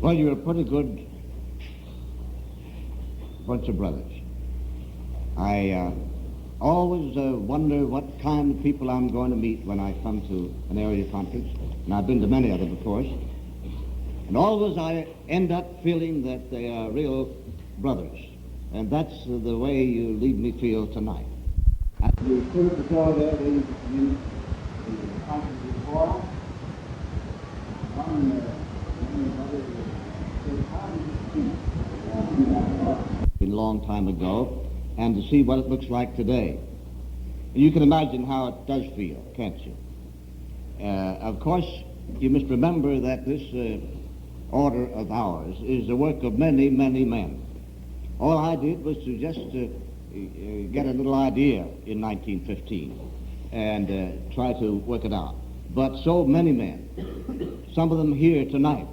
Well, you're a pretty good bunch of brothers. I always wonder what kind of people I'm going to meet when I come to an area conference, and I've been to many of them, of course. And always I end up feeling that they are real brothers, and that's the way you leave me feel tonight. As you stood at the door there, ladies and the conference before, a long time ago, and to see what it looks like today. You can imagine how it does feel, can't you? Of course, you must remember that this order of ours is the work of many, many men. All I did was to just get a little idea in 1915 and try to work it out. But so many men, some of them here tonight,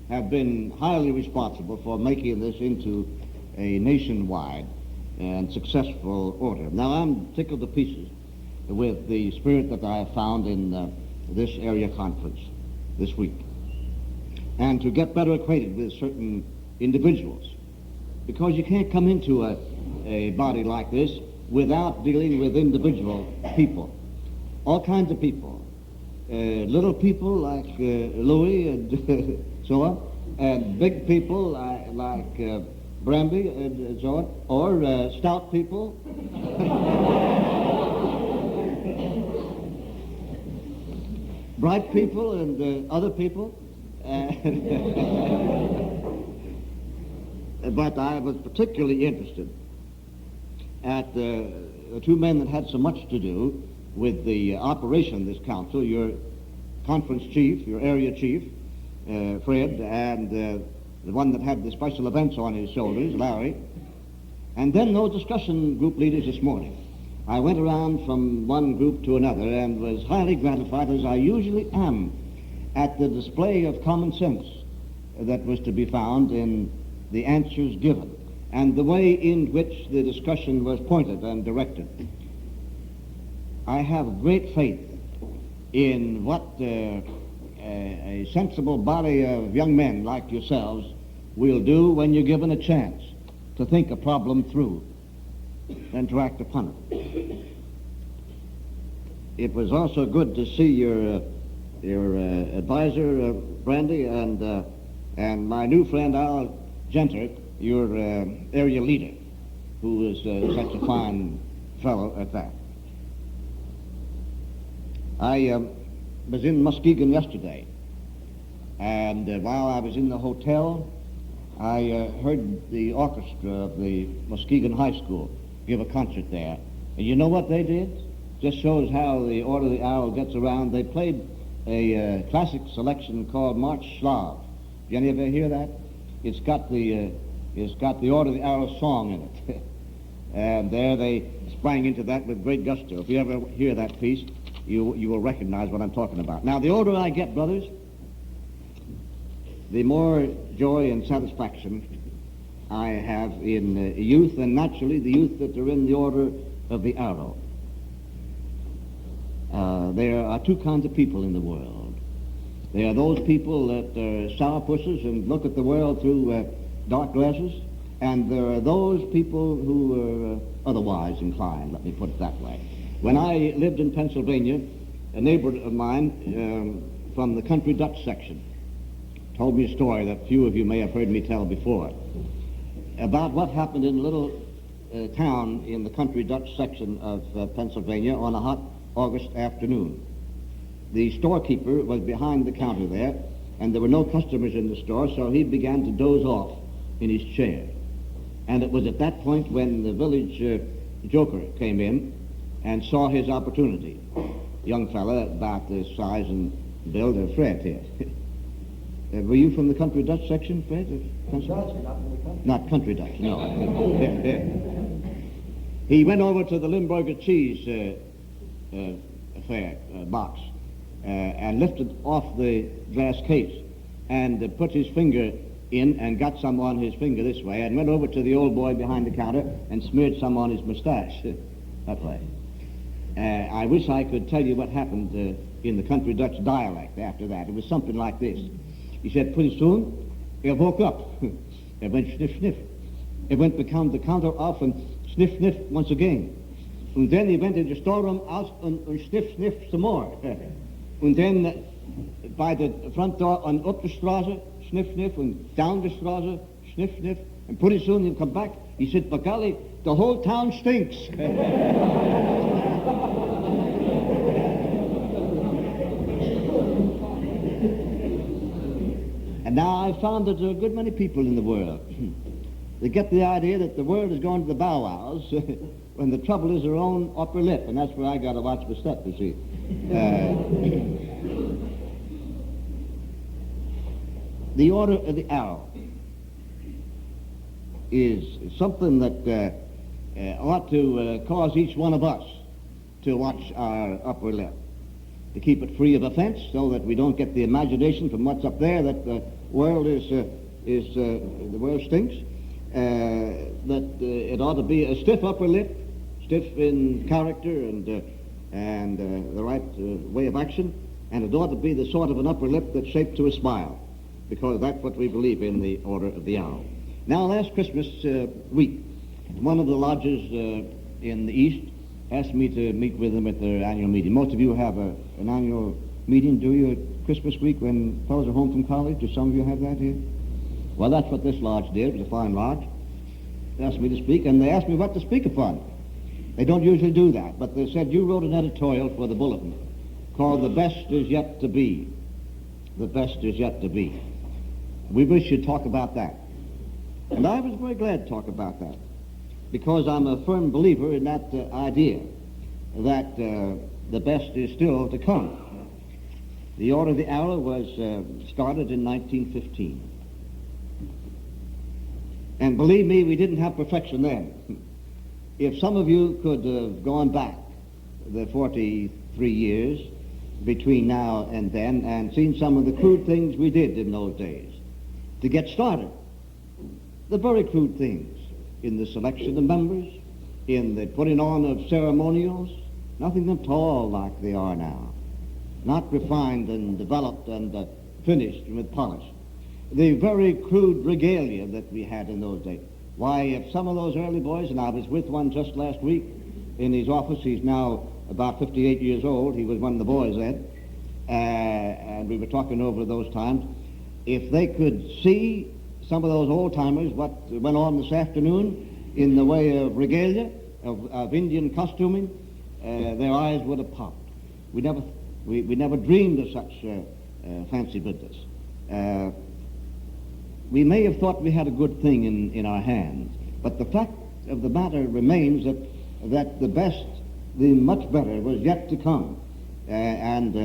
have been highly responsible for making this into a nationwide and successful order. Now, I'm tickled to pieces with the spirit that I have found in this area conference this week, and to get better acquainted with certain individuals, because you can't come into a body like this without dealing with individual people, all kinds of people, little people like Louis and so on, and big people like Brandy and so on, or stout people. Bright people and other people. But I was particularly interested at the two men that had so much to do with the operation of this council, your conference chief, your area chief, Fred, and the one that had the special events on his shoulders, Larry, and then those discussion group leaders this morning. I went around from one group to another and was highly gratified, as I usually am, at the display of common sense that was to be found in the answers given and the way in which the discussion was pointed and directed. I have great faith in what a sensible body of young men like yourselves will do when you're given a chance to think a problem through and to act upon it. It was also good to see your advisor, Brandy, and my new friend, Al Genter, your area leader, who is such a fine fellow at that. I was in Muskegon yesterday, and while I was in the hotel, I heard the orchestra of the Muskegon High School give a concert there. And you know what they did? Just shows how the Order of the Arrow gets around. They played a classic selection called March Slav. Did any of you hear that? It's got the Order of the Arrow song in it. And there they sprang into that with great gusto. If you ever hear that piece, you will recognize what I'm talking about. Now, the older I get, brothers, the more joy and satisfaction I have in youth, and naturally the youth that are in the Order of the Arrow. There are two kinds of people in the world. There are those people that are sourpusses and look at the world through dark glasses, and there are those people who are otherwise inclined, let me put it that way. When I lived in Pennsylvania, a neighbor of mine from the country Dutch section told me a story that few of you may have heard me tell before about what happened in a little town in the country Dutch section of Pennsylvania on a hot August afternoon. The storekeeper was behind the counter there, and there were no customers in the store, so he began to doze off in his chair. And it was at that point when the village joker came in and saw his opportunity. Young fella about the size and build of Fred here. Were you from the country Dutch section, Fred? Not country Dutch, no. He went over to the Limburger cheese box and lifted off the glass case and put his finger in and got some on his finger this way, and went over to the old boy behind the counter and smeared some on his mustache that way. I wish I could tell you what happened in the country Dutch dialect after that. It was something like this. He said, pretty soon, It woke up. It went sniff, sniff. It went to count the counter off and sniff, sniff once again. And then he went into the storeroom out and sniff, sniff some more. And then by the front door and up the Strasse, sniff, sniff, and down the Strasse, sniff, sniff. And pretty soon he'll come back. He said, "By golly, the whole town stinks." And now I've found that there are a good many people in the world. They get the idea that the world is going to the bow wows when the trouble is their own upper lip, and that's where I got to watch my step, you see. The order of the arrow is something that ought to cause each one of us to watch our upper lip, to keep it free of offense, so that we don't get the imagination from what's up there that the world the world stinks. That it ought to be a stiff upper lip, stiff in character and the right way of action, and it ought to be the sort of an upper lip that's shaped to a smile, because that's what we believe in the order of the arrow. Now, last Christmas week, one of the lodges in the East asked me to meet with them at their annual meeting. Most of you have an annual meeting, do you, at Christmas week when fellows are home from college? Do some of you have that here? Well, that's what this lodge did. It was a fine lodge. They asked me to speak, and they asked me what to speak upon. They don't usually do that, but they said, "You wrote an editorial for the Bulletin called 'The Best Is Yet to Be.' The best is yet to be. We wish you'd talk about that." And I was very glad to talk about that, because I'm a firm believer in that idea that the best is still to come. The Order of the Arrow was started in 1915. And believe me, we didn't have perfection then. If some of you could have gone back the 43 years between now and then and seen some of the crude things we did in those days to get started, the very crude things in the selection of members, in the putting on of ceremonials, nothing at all like they are now. Not refined and developed and finished with polish. The very crude regalia that we had in those days. Why, if some of those early boys, and I was with one just last week in his office, he's now about 58 years old, he was one of the boys then, and we were talking over those times, if they could see some of those old-timers, what went on this afternoon in the way of regalia, of Indian costuming, their eyes would have popped. We never dreamed of such fancy business. We may have thought we had a good thing in our hands, but the fact of the matter remains that the best, the much better, was yet to come, and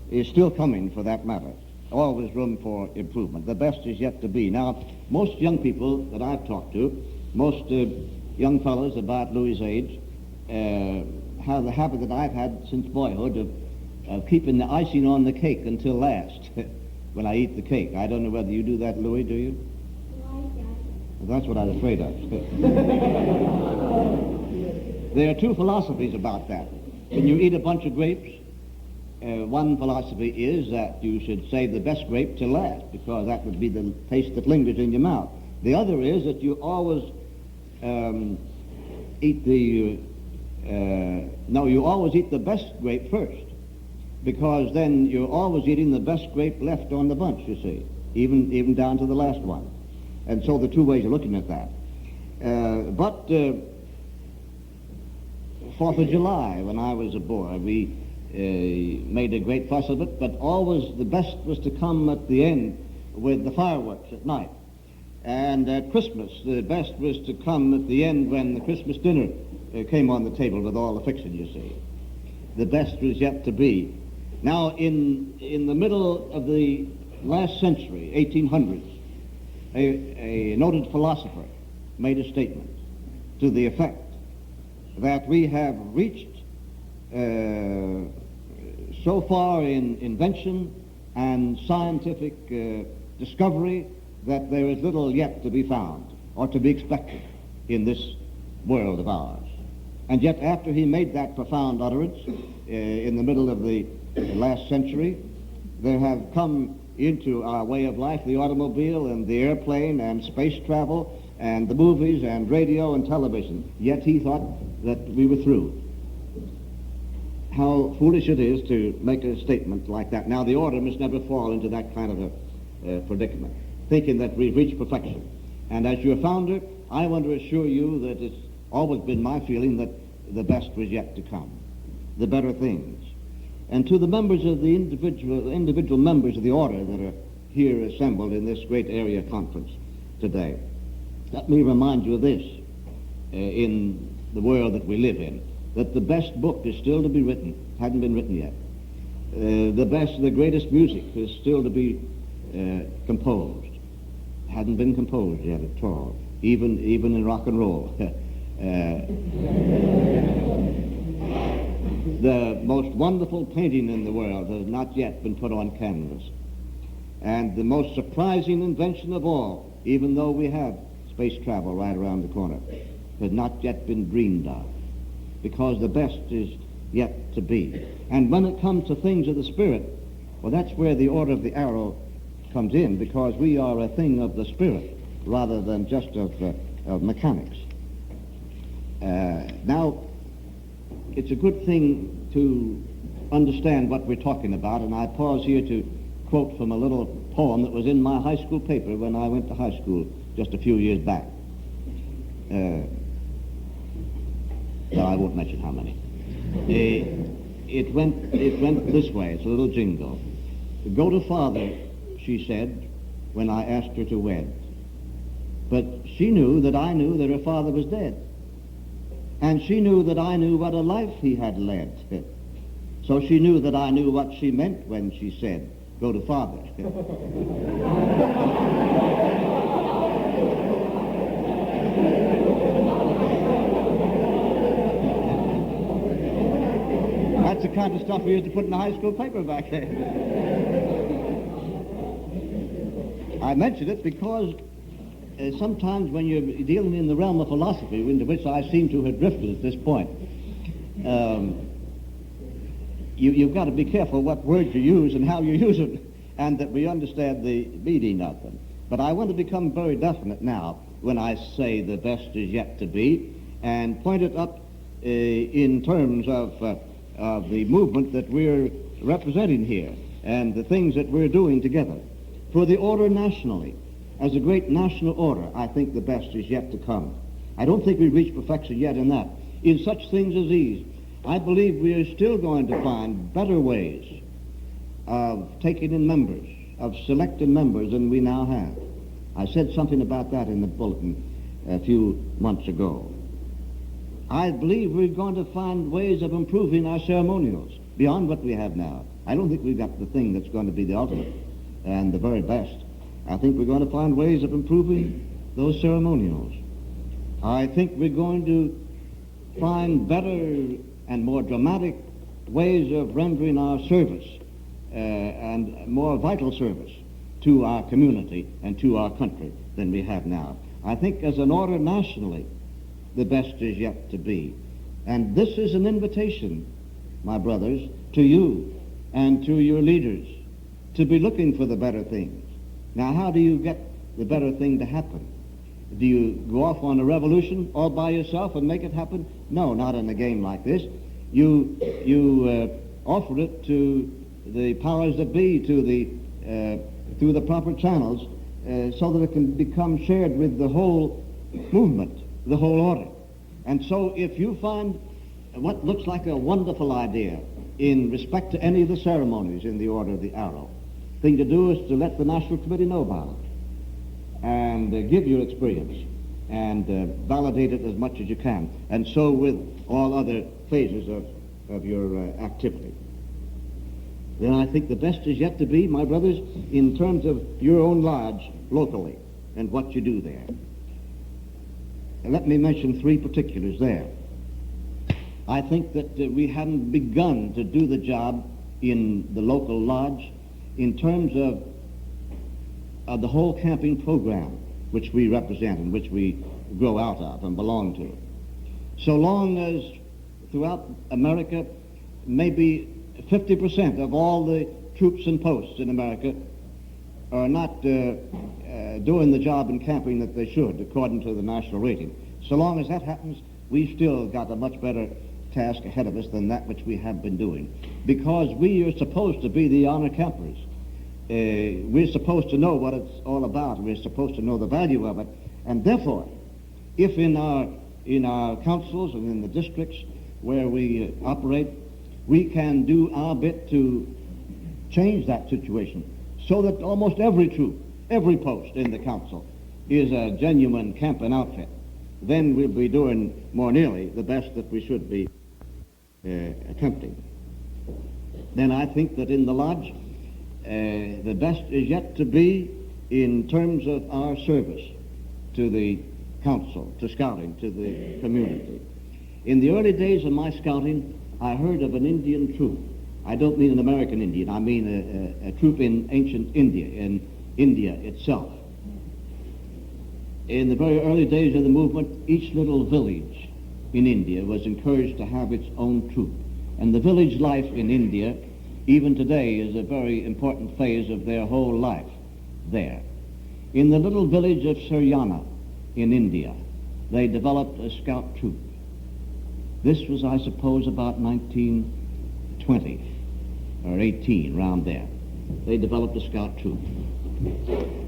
is still coming for that matter. Always room for improvement. The best is yet to be. Now, most young people that I've talked to, most young fellows about Louis' age, have the habit that I've had since boyhood of keeping the icing on the cake until last. When I eat the cake. I don't know whether you do that, Louis, do you? Well, that's what I was afraid of. There are two philosophies about that. When you eat a bunch of grapes, one philosophy is that you should save the best grape till last, because that would be the taste that lingers in your mouth. The other is that you always eat the best grape first, because then you're always eating the best grape left on the bunch, you see, even down to the last one. And so the two ways of looking at that. But 4th of July, when I was a boy, we made a great fuss of it, but always the best was to come at the end with the fireworks at night. And at Christmas, the best was to come at the end when the Christmas dinner came on the table with all the fixing, you see. The best was yet to be. Now, in the middle of the last century, 1800s, a noted philosopher made a statement to the effect that we have reached so far in invention and scientific discovery that there is little yet to be found or to be expected in this world of ours. And yet, after he made that profound utterance in the middle of the last century, there have come into our way of life, the automobile and the airplane and space travel and the movies and radio and television. Yet he thought that we were through. How foolish it is to make a statement like that. Now, the order must never fall into that kind of a predicament, thinking that we've reached perfection. And as your founder, I want to assure you that it's always been my feeling that the best was yet to come, the better things. And to the members of the individual members of the order that are here assembled in this great area conference today, let me remind you of this in the world that we live in, that the best book is still to be written, hadn't been written yet. The greatest music is still to be composed, hadn't been composed yet at all, even in rock and roll. The most wonderful painting in the world has not yet been put on canvas. And the most surprising invention of all, even though we have space travel right around the corner, has not yet been dreamed of, because the best is yet to be. And when it comes to things of the Spirit, well, that's where the order of the arrow comes in, because we are a thing of the Spirit rather than just of mechanics. Now, it's a good thing to understand what we're talking about, and I pause here to quote from a little poem that was in my high school paper when I went to high school just a few years back. No, I won't mention how many. It went this way. It's a little jingle. Go to father, she said, when I asked her to wed. But she knew that I knew that her father was dead. And she knew that I knew what a life he had led. So she knew that I knew what she meant when she said, go to father. That's the kind of stuff we used to put in the high school paper back then. I mention it because sometimes when you're dealing in the realm of philosophy, into which I seem to have drifted at this point, you've got to be careful what words you use and how you use them, and that we understand the meaning of them. But I want to become very definite now when I say the best is yet to be, and point it up in terms of the movement that we're representing here and the things that we're doing together. For the order nationally, as a great national order, I think the best is yet to come. I don't think we've reached perfection yet in that. In such things as these, I believe we are still going to find better ways of taking in members, of selecting members than we now have. I said something about that in the bulletin a few months ago. I believe we're going to find ways of improving our ceremonials beyond what we have now. I don't think we've got the thing that's going to be the ultimate and the very best. I think we're going to find ways of improving those ceremonials. I think we're going to find better and more dramatic ways of rendering our service and more vital service to our community and to our country than we have now. I think as an order nationally, the best is yet to be. And this is an invitation, my brothers, to you and to your leaders to be looking for the better things. Now, how do you get the better thing to happen? Do you go off on a revolution all by yourself and make it happen? No, not in a game like this. You offer it to the powers that be, through the proper channels, so that it can become shared with the whole movement, the whole order. And so if you find what looks like a wonderful idea in respect to any of the ceremonies in the Order of the Arrow, thing to do is to let the National Committee know about it and give your experience and validate it as much as you can, and so with all other phases of your activity. Then I think the best is yet to be, my brothers, in terms of your own lodge locally and what you do there. And let me mention three particulars there. I think that we haven't begun to do the job in the local lodge in terms of the whole camping program which we represent and which we grow out of and belong to. So long as throughout America maybe 50% of all the troops and posts in America are not doing the job in camping that they should, according to the national rating. So long as that happens, we've still got a much better task ahead of us than that which we have been doing, because we are supposed to be the honor campers. We're supposed to know what it's all about. We're supposed to know the value of it, and therefore, if in our councils and in the districts where we operate, we can do our bit to change that situation so that almost every troop, every post in the council is a genuine camping outfit, then we'll be doing more nearly the best that we should be attempting. Then I think that in the lodge, the best is yet to be in terms of our service to the council, to scouting, to the community. In the early days of my scouting, I heard of an Indian troop. I don't mean an American Indian, I mean a troop in ancient India, in India itself. In the very early days of the movement, each little village in India was encouraged to have its own troop. And the village life in India, even today, is a very important phase of their whole life there. In the little village of Suryana in India, they developed a scout troop. This was, I suppose, about 1920 or 18, around there. They developed a scout troop.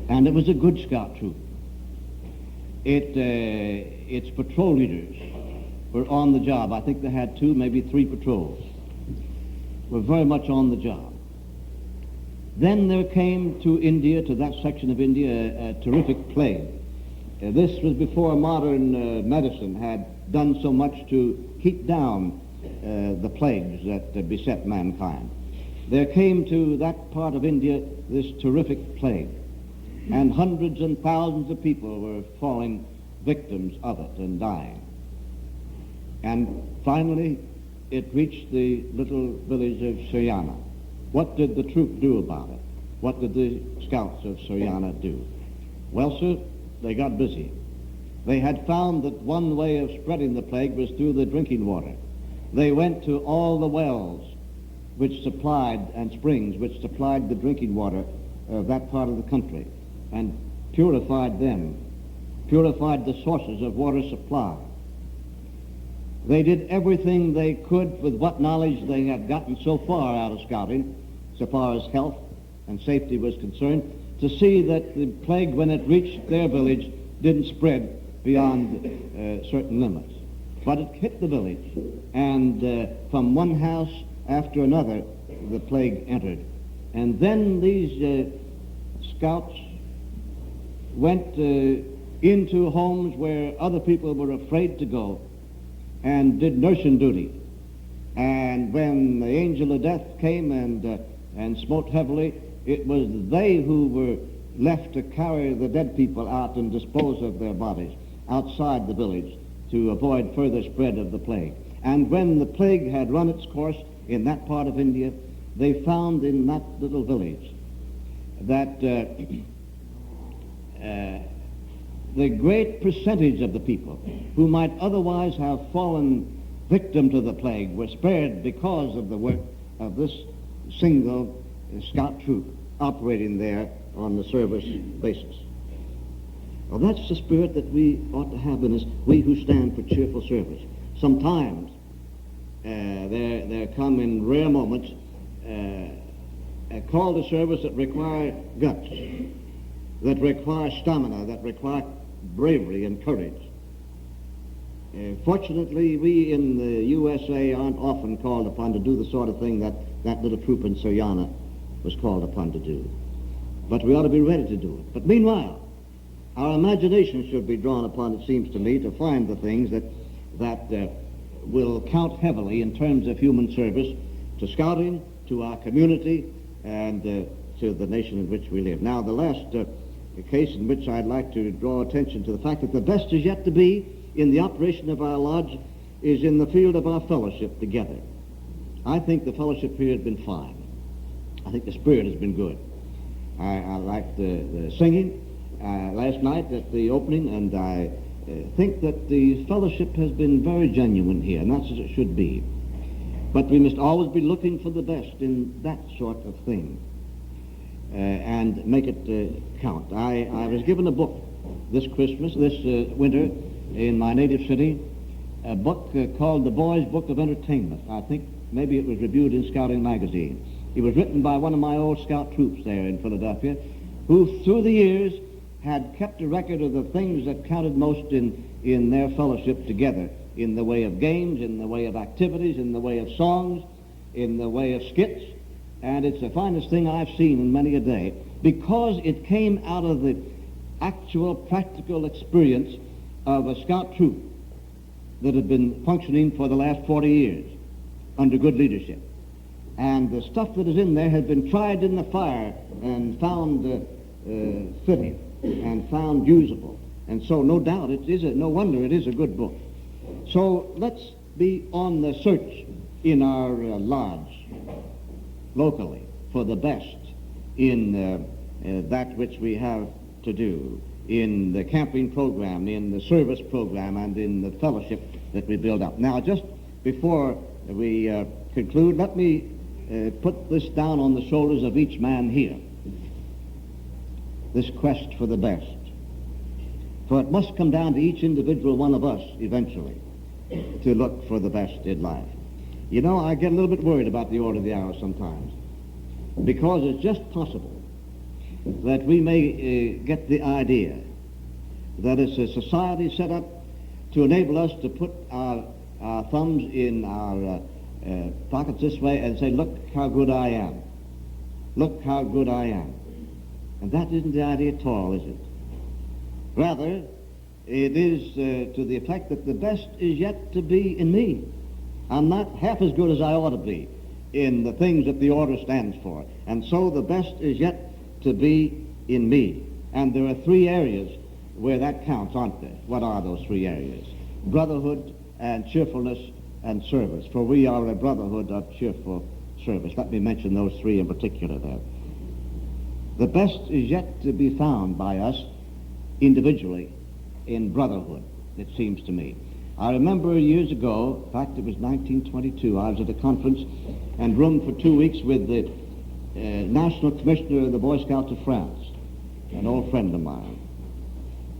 And it was a good scout troop. Its patrol leaders were on the job. I think they had 2, maybe 3 patrols. Were very much on the job. Then there came to India, to that section of India, a terrific plague. This was before modern medicine had done so much to keep down the plagues that beset mankind. There came to that part of India this terrific plague, and hundreds and thousands of people were falling victims of it and dying. And finally, it reached the little village of Suryana. What did the troop do about it? What did the scouts of Suryana do? Well, sir, they got busy. They had found that one way of spreading the plague was through the drinking water. They went to all the wells which supplied, and springs which supplied the drinking water of that part of the country, and purified them, purified the sources of water supply. They did everything they could with what knowledge they had gotten so far out of scouting, so far as health and safety was concerned, to see that the plague, when it reached their village, didn't spread beyond certain limits. But it hit the village, and from one house after another, the plague entered. And then these scouts went into homes where other people were afraid to go, and did nursing duty. And when the angel of death came and smote heavily, it was they who were left to carry the dead people out and dispose of their bodies outside the village to avoid further spread of the plague. And when the plague had run its course in that part of India, they found in that little village that the great percentage of the people who might otherwise have fallen victim to the plague were spared because of the work of this single scout troop operating there on the service basis. Well, that's the spirit that we ought to have in us, we who stand for cheerful service. Sometimes there come in rare moments a call to service that require guts, that require stamina, that require bravery and courage. Fortunately, we in the USA aren't often called upon to do the sort of thing that that little troop in Suryana was called upon to do. But we ought to be ready to do it. But meanwhile, our imagination should be drawn upon, it seems to me, to find the things that will count heavily in terms of human service to scouting, to our community, and to the nation in which we live. Now, the last case in which I'd like to draw attention to the fact that the best is yet to be in the operation of our lodge is in the field of our fellowship together. I think the fellowship here has been fine. I think the spirit has been good. I liked the singing last night at the opening, and I think that the fellowship has been very genuine here, and that's as it should be. But we must always be looking for the best in that sort of thing. and make it count. I was given a book this winter in my native city, a book called The Boy's Book of Entertainment. I think maybe it was reviewed in Scouting Magazine. It was written by one of my old scout troops there in Philadelphia, who through the years had kept a record of the things that counted most in their fellowship together, in the way of games, in the way of activities, in the way of songs, in the way of skits. And it's the finest thing I've seen in many a day, because it came out of the actual practical experience of a scout troop that had been functioning for the last 40 years under good leadership. And the stuff that is in there has been tried in the fire and found fitting and found usable. And so no doubt no wonder it is a good book. So let's be on the search in our lodge locally for the best in that which we have to do, in the camping program, in the service program, and in the fellowship that we build up. Now, just before we conclude, let me put this down on the shoulders of each man here, this quest for the best. For it must come down to each individual one of us eventually to look for the best in life. You know, I get a little bit worried about the order of the hour sometimes, because it's just possible that we may get the idea that it's a society set up to enable us to put our thumbs in our pockets this way and say, look how good I am. Look how good I am. And that isn't the idea at all, is it? Rather, it is to the effect that the best is yet to be in me. I'm not half as good as I ought to be in the things that the order stands for. And so the best is yet to be in me. And there are three areas where that counts, aren't there? What are those three areas? Brotherhood and cheerfulness and service. For we are a brotherhood of cheerful service. Let me mention those three in particular there. The best is yet to be found by us individually in brotherhood, it seems to me. I remember years ago, in fact it was 1922, I was at a conference and roomed for 2 weeks with the National Commissioner of the Boy Scouts of France, an old friend of mine.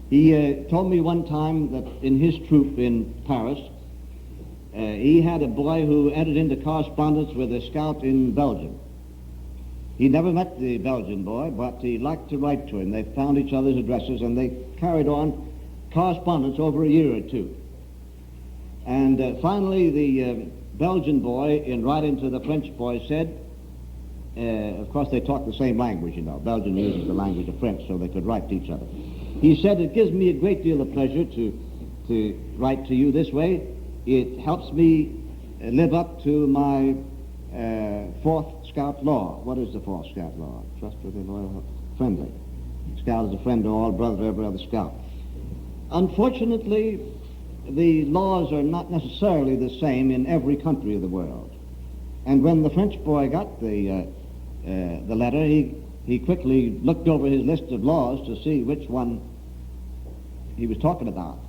He told me one time that in his troop in Paris, he had a boy who entered into correspondence with a scout in Belgium. He never met the Belgian boy, but he liked to write to him. They found each other's addresses, and they carried on correspondence over a year or two. And finally, the Belgian boy, in writing to the French boy, said, of course they talk the same language, you know. Belgium uses the language of French, so they could write to each other. He said, it gives me a great deal of pleasure to write to you this way. It helps me live up to my fourth Scout law. What is the fourth Scout law? Trustworthy, loyal, friendly. Scout is a friend to all, brother to every other Scout. Unfortunately, the laws are not necessarily the same in every country of the world. And when the French boy got the letter, he quickly looked over his list of laws to see which one he was talking about.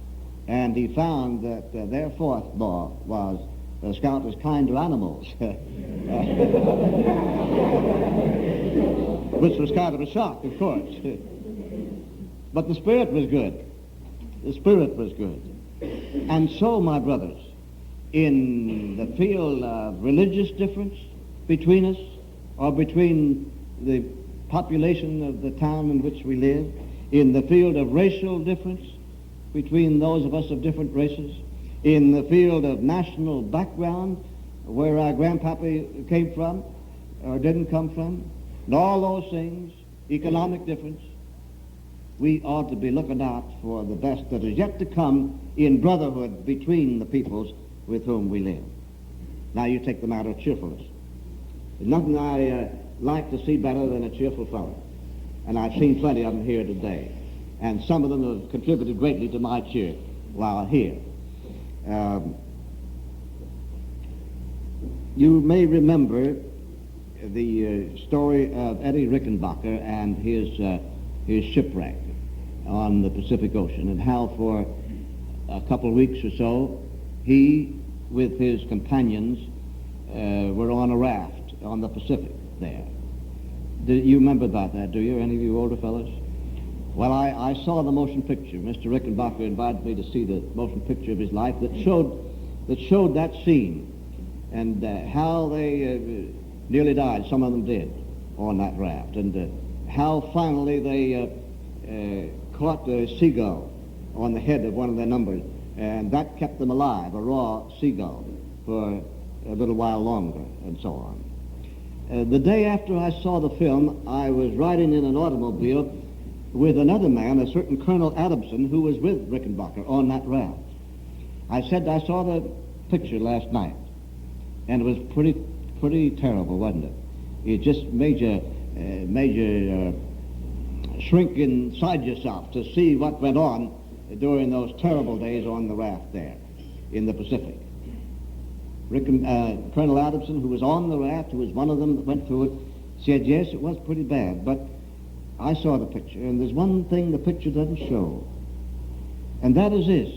And he found that their fourth law was the Scout is kind to animals, which was kind of a shock, of course. But the spirit was good. The spirit was good. And so, my brothers, in the field of religious difference between us, or between the population of the town in which we live, in the field of racial difference between those of us of different races, in the field of national background, where our grandpappy came from or didn't come from, and all those things, economic difference, we ought to be looking out for the best that is yet to come in brotherhood between the peoples with whom we live. Now you take the matter of cheerfulness. There's nothing I like to see better than a cheerful fellow. And I've seen plenty of them here today. And some of them have contributed greatly to my cheer while here. You may remember the story of Eddie Rickenbacker and his shipwreck on the Pacific Ocean, and how for a couple of weeks or so he, with his companions, were on a raft on the Pacific there. You remember about that, do you, any of you older fellows? Well, I saw the motion picture. Mr. Rickenbacker invited me to see the motion picture of his life that showed that scene and how they nearly died. Some of them did on that raft, and how finally they caught a seagull on the head of one of their numbers, and that kept them alive, a raw seagull, for a little while longer, and so on. The day after I saw the film, I was riding in an automobile with another man, a certain Colonel Adamson, who was with Rickenbacker on that raft. I said, I saw the picture last night, and it was pretty terrible, wasn't it? It just made you shrink inside yourself to see what went on during those terrible days on the raft there in the Pacific. Colonel Adamson, who was on the raft, who was one of them that went through it, said, yes, it was pretty bad, but I saw the picture, and there's one thing the picture doesn't show, and that is this.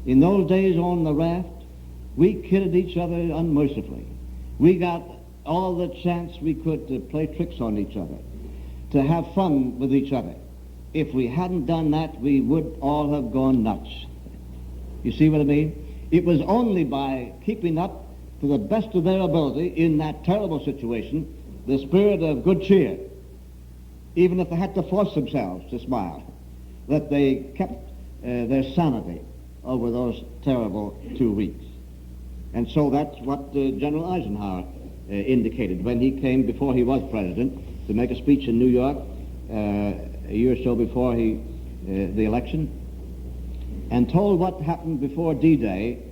In those days on the raft, we kidded each other unmercifully. We got all the chance we could to play tricks on each other, to have fun with each other. If we hadn't done that, we would all have gone nuts. You see what I mean? It was only by keeping up to the best of their ability in that terrible situation the spirit of good cheer, even if they had to force themselves to smile, that they kept their sanity over those terrible 2 weeks. And so that's what General Eisenhower indicated when he came, before he was president, to make a speech in New York a year or so before the election, and told what happened before D-Day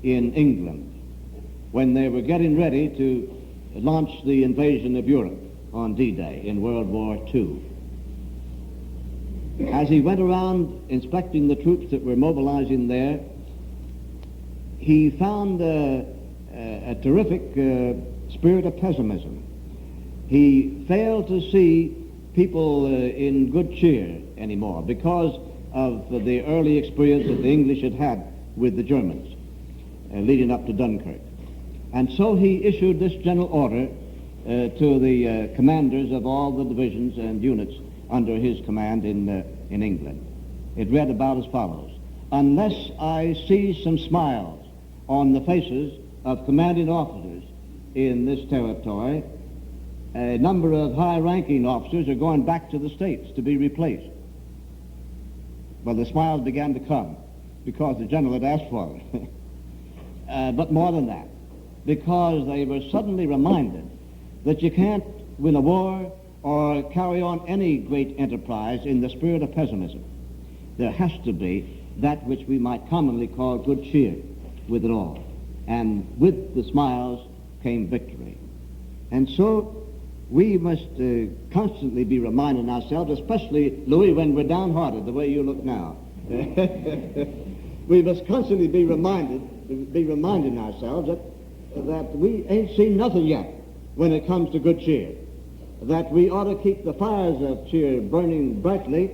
in England when they were getting ready to launch the invasion of Europe on D-Day in World War II. As he went around inspecting the troops that were mobilizing there, he found a terrific spirit of pessimism. He failed to see people in good cheer anymore because of the early experience that the English had had with the Germans leading up to Dunkirk. And so he issued this general order to the commanders of all the divisions and units under his command in England. It read about as follows: unless I see some smiles on the faces of commanding officers in this territory, a number of high-ranking officers are going back to the States to be replaced. Well, the smiles began to come because the general had asked for it. But more than that, because they were suddenly reminded that you can't win a war or carry on any great enterprise in the spirit of pessimism. There has to be that which we might commonly call good cheer with it all. And with the smiles came victory. And so we must constantly be reminding ourselves, especially, Louis, when we're downhearted, the way you look now. We must constantly be reminding ourselves that we ain't seen nothing yet when it comes to good cheer. That we ought to keep the fires of cheer burning brightly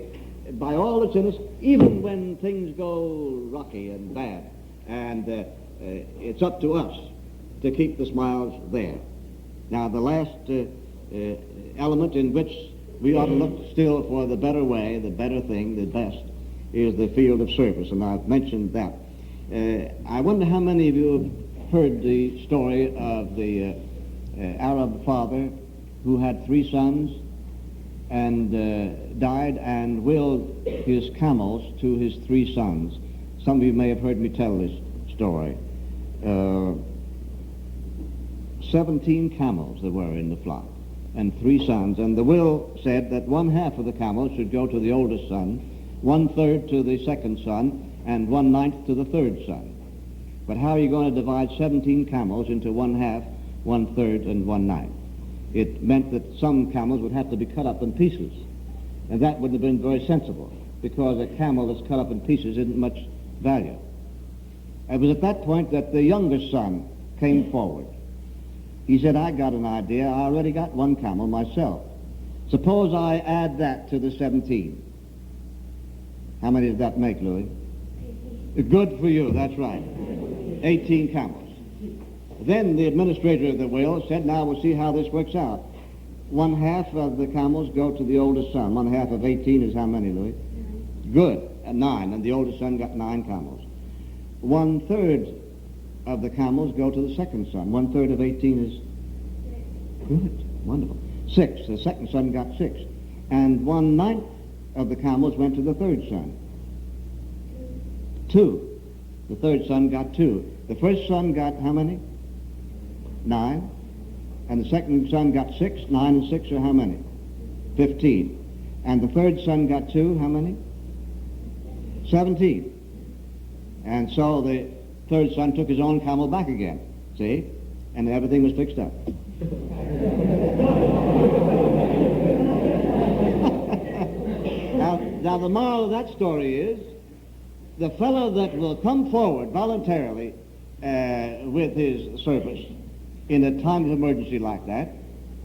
by all that's in us, even when things go rocky and bad. And it's up to us to keep the smiles there. Now, the last element in which we ought to look still for the better way, the better thing, the best, is the field of service, and I've mentioned that. I wonder how many of you have heard the story of the Arab father who had 3 sons and died and willed his camels to his 3 sons. Some of you may have heard me tell this story. 17 camels there were in the flock, and 3 sons, and the will said that 1/2 of the camels should go to the oldest son, 1/3 to the second son, and 1/9 to the third son. But how are you going to divide 17 camels into 1/2, 1/3, and 1/9? It meant that some camels would have to be cut up in pieces, and that wouldn't have been very sensible, because a camel that's cut up in pieces isn't much value. It was at that point that the youngest son came forward. He said, I got an idea. I already got 1 camel myself. Suppose I add that to the 17. How many does that make, Louis? Good for you, that's right. 18 camels. Then the administrator of the will said, now we'll see how this works out. One half of the camels go to the oldest son. One half of 18 is how many, Louis? Good, 9, and the oldest son got 9 camels. 1/3 of the camels go to the second son. 1/3 of 18 is good, wonderful. 6, the second son got 6. And 1/9 of the camels went to the third son. 2, the third son got 2. The first son got how many? 9. And the second son got 6. 9 and 6 are how many? 15. And the third son got 2, how many? 17. And so the third son took his own camel back again, see? And everything was fixed up. Now the moral of that story is, the fellow that will come forward voluntarily with his service in a time of emergency like that,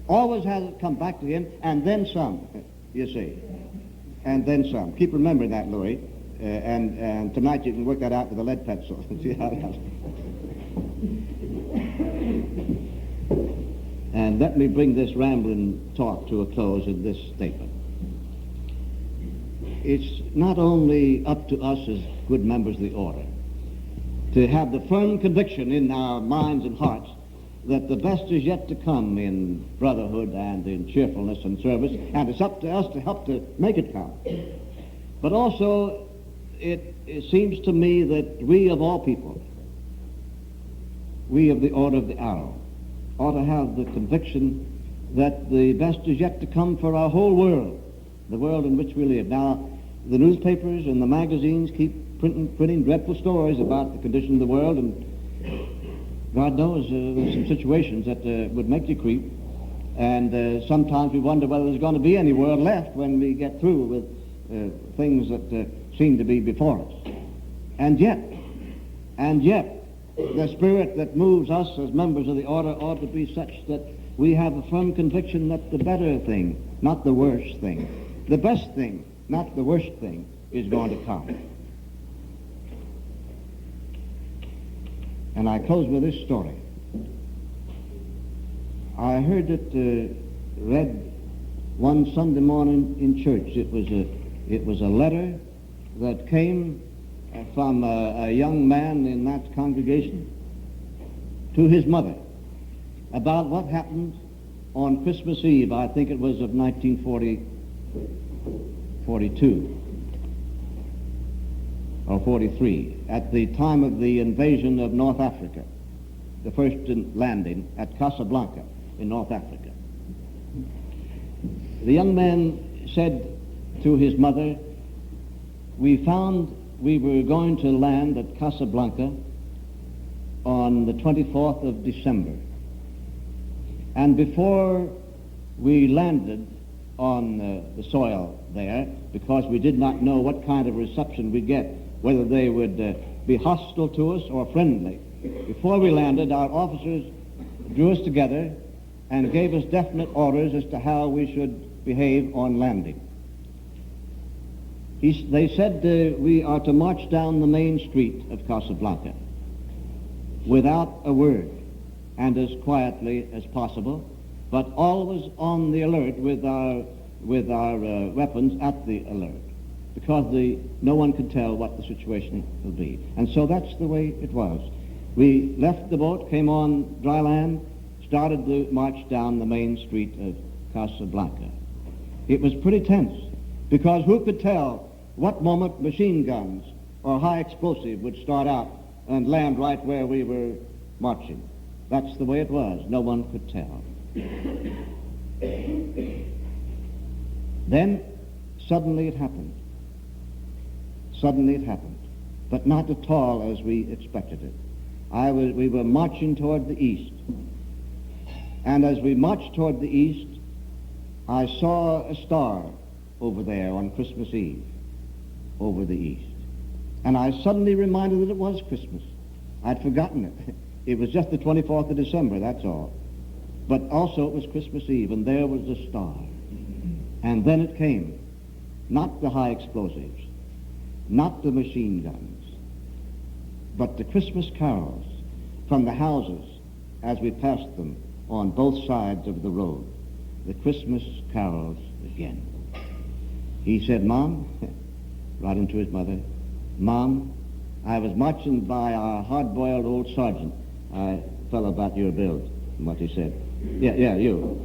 always has it come back to him, and then some, you see. And then some. Keep remembering that, Louis. And tonight you can work that out with a lead pencil and see how that. And let me bring this rambling talk to a close in this statement. It's not only up to us as good members of the order to have the firm conviction in our minds and hearts that the best is yet to come in brotherhood and in cheerfulness and service, and it's up to us to help to make it come. But also, it seems to me that we of all people, we of the Order of the Arrow, ought to have the conviction that the best is yet to come for our whole world, the world in which we live. Now, the newspapers and the magazines keep printing dreadful stories about the condition of the world, and God knows there's some situations that would make you creep, and sometimes we wonder whether there's going to be any world left when we get through with things that seem to be before us. And yet, the spirit that moves us as members of the order ought to be such that we have a firm conviction that the better thing, not the worst thing, the best thing, not the worst thing, is going to come. And I close with this story. I heard it read one Sunday morning in church. It was a letter that came from a young man in that congregation to his mother about what happened on Christmas Eve, I think it was of 1942 or 43, at the time of the invasion of North Africa, the first landing at Casablanca in North Africa. The young man said to his mother, we found we were going to land at Casablanca on the 24th of December. And before we landed on the soil there, because we did not know what kind of reception we'd get, whether they would be hostile to us or friendly, before we landed, our officers drew us together and gave us definite orders as to how we should behave on landing. They said we are to march down the main street of Casablanca without a word and as quietly as possible, but always on the alert with our weapons at the alert, because no one could tell what the situation will be. And so that's the way it was. We left the boat, came on dry land, started the march down the main street of Casablanca. It was pretty tense, because who could tell what moment machine guns or high explosive would start out and land right where we were marching. That's the way it was. No one could tell. Then, suddenly it happened. Suddenly it happened, but not at all as we expected it. We were marching toward the east. And as we marched toward the east, I saw a star over there on Christmas Eve, over the east. And I suddenly reminded that it was Christmas. I'd forgotten it. It was just the 24th of December, that's all. But also it was Christmas Eve, and there was the star. And then it came. Not the high explosives, not the machine guns, but the Christmas carols from the houses as we passed them on both sides of the road. the Christmas carols again. He said, Mom, right into his mother, Mom, I was marching by our hard-boiled old sergeant. I fell about your build, what he said. Yeah, you.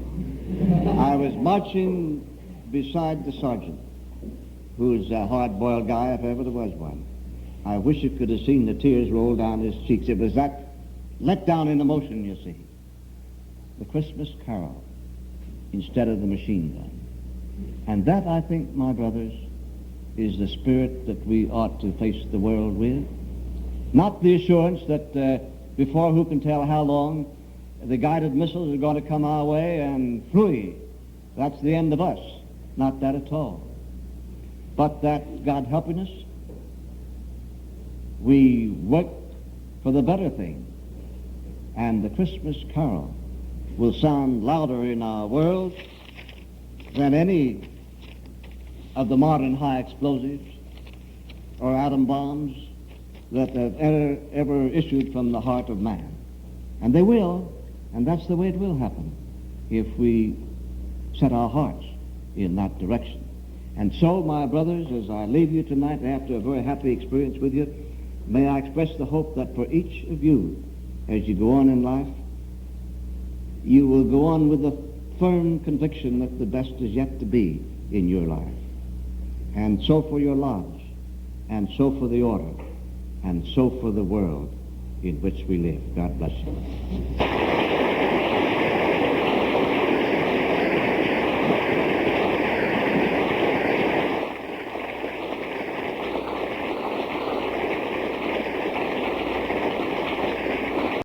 I was marching beside the sergeant, who's a hard-boiled guy if ever there was one. I wish you could have seen the tears roll down his cheeks. It was that let down in emotion, you see. The Christmas carol instead of the machine gun. And that, I think, my brothers, is the spirit that we ought to face the world with. Not the assurance that before who can tell how long the guided missiles are going to come our way and flee. That's the end of us. Not that at all. But that, God helping us, we work for the better thing. And the Christmas carol will sound louder in our world than any of the modern high explosives or atom bombs that have ever issued from the heart of man. And they will, and that's the way it will happen, if we set our hearts in that direction. And so, my brothers, as I leave you tonight after a very happy experience with you, may I express the hope that for each of you, as you go on in life, you will go on with the firm conviction that the best is yet to be in your life. And so for your lodge, and so for the order, and so for the world in which we live. God bless you.